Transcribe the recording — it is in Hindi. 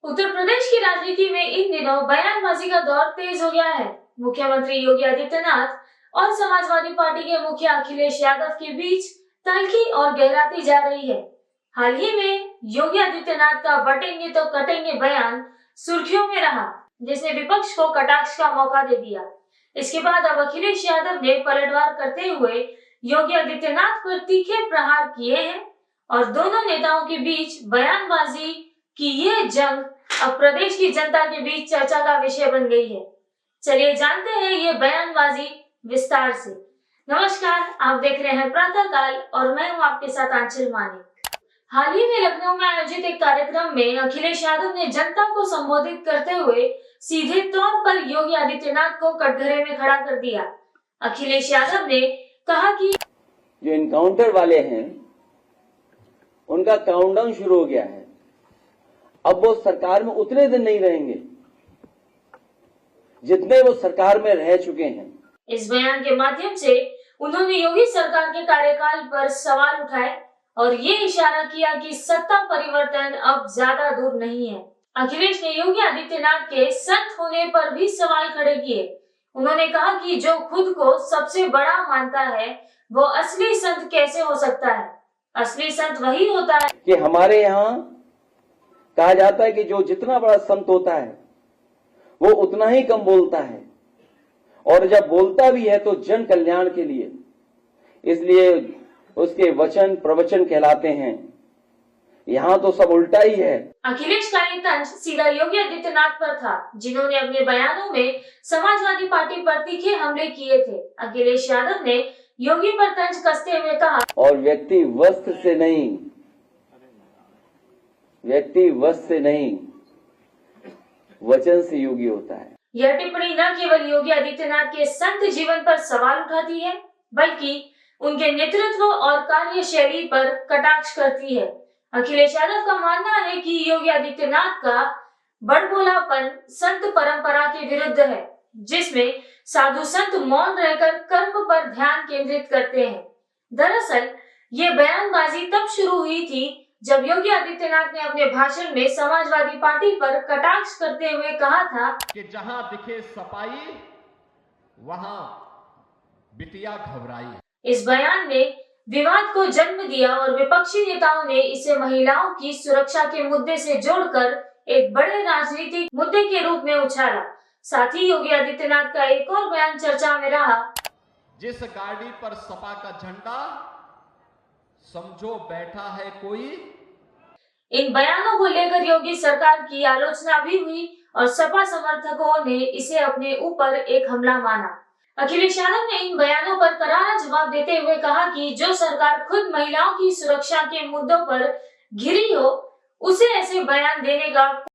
उत्तर प्रदेश की राजनीति में इन दिनों बयानबाजी का दौर तेज हो गया है। मुख्यमंत्री योगी आदित्यनाथ और समाजवादी पार्टी के मुखिया अखिलेश यादव के बीच तल्खी और गहराती जा रही है। हाल ही में योगी आदित्यनाथ का बटेंगे तो कटेंगे बयान सुर्खियों में रहा, जिसने विपक्ष को कटाक्ष का मौका दे दिया। इसके बाद अब अखिलेश यादव ने पलटवार करते हुए योगी आदित्यनाथ पर तीखे प्रहार किए हैं और दोनों नेताओं के बीच बयानबाजी की ये जंग अब प्रदेश की जनता के बीच चर्चा का विषय बन गई है। चलिए जानते हैं ये बयानबाजी विस्तार से। नमस्कार, आप देख रहे हैं प्रातः काल और मैं हूं आपके साथ आंचल मानिक। हाल ही में लखनऊ में आयोजित एक कार्यक्रम में अखिलेश यादव ने जनता को संबोधित करते हुए सीधे तौर पर योगी आदित्यनाथ को कटघरे में खड़ा कर दिया। अखिलेश यादव ने कहा कि जो इनकाउंटर वाले हैं उनका काउंटडाउन शुरू हो गया है। अब वो सरकार में उतने दिन नहीं रहेंगे जितने वो सरकार में रह चुके हैं। इस बयान के माध्यम से उन्होंने योगी सरकार के कार्यकाल पर सवाल उठाए और ये इशारा किया कि सत्ता परिवर्तन अब ज्यादा दूर नहीं है। अखिलेश ने योगी आदित्यनाथ के संत होने पर भी सवाल खड़े किए। उन्होंने कहा कि जो खुद को सबसे बड़ा मानता है वो असली संत कैसे हो सकता है। असली संत वही होता है कि हमारे यहाँ कहा जाता है कि जो जितना बड़ा संत होता है वो उतना ही कम बोलता है, और जब बोलता भी है तो जन कल्याण के लिए, इसलिए उसके वचन प्रवचन कहलाते हैं। यहाँ तो सब उल्टा ही है। अखिलेश का ये तंज सीधा योगी आदित्यनाथ पर था, जिन्होंने अपने बयानों में समाजवादी पार्टी पर तीखे हमले किए थे। अखिलेश यादव ने योगी पर तंज कसते हुए कहा, और व्यक्ति वस्त्र से नहीं, व्यक्ति वस्त्र से नहीं, वचन से योगी होता है। यह टिप्पणी न केवल योगी आदित्यनाथ के संत जीवन पर सवाल उठाती है, बल्कि उनके नेतृत्व और कार्यशैली पर कटाक्ष करती है। अखिलेश यादव का मानना है कि योगी आदित्यनाथ का बड़बोलापन संत परंपरा के विरुद्ध है, जिसमें साधु संत मौन रहकर कर्म पर ध्यान केंद्रित करते हैं। दरअसल ये बयानबाजी तब शुरू हुई थी जब योगी आदित्यनाथ ने अपने भाषण में समाजवादी पार्टी पर कटाक्ष करते हुए कहा था कि जहां दिखे सफाई वहां बिटिया घबराई। इस बयान ने विवाद को जन्म दिया और विपक्षी नेताओं ने इसे महिलाओं की सुरक्षा के मुद्दे से जोड़कर एक बड़े राजनीतिक मुद्दे के रूप में उछाला। साथ ही योगी आदित्यनाथ का एक और बयान चर्चा में रहा, जिस गाड़ी पर सपा का झंडा समझो बैठा है कोई। इन बयानों को लेकर योगी सरकार की आलोचना भी हुई और सपा समर्थकों ने इसे अपने ऊपर एक हमला माना। अखिलेश यादव ने इन बयानों पर करारा जवाब देते हुए कहा कि जो सरकार खुद महिलाओं की सुरक्षा के मुद्दों पर घिरी हो, उसे ऐसे बयान देने का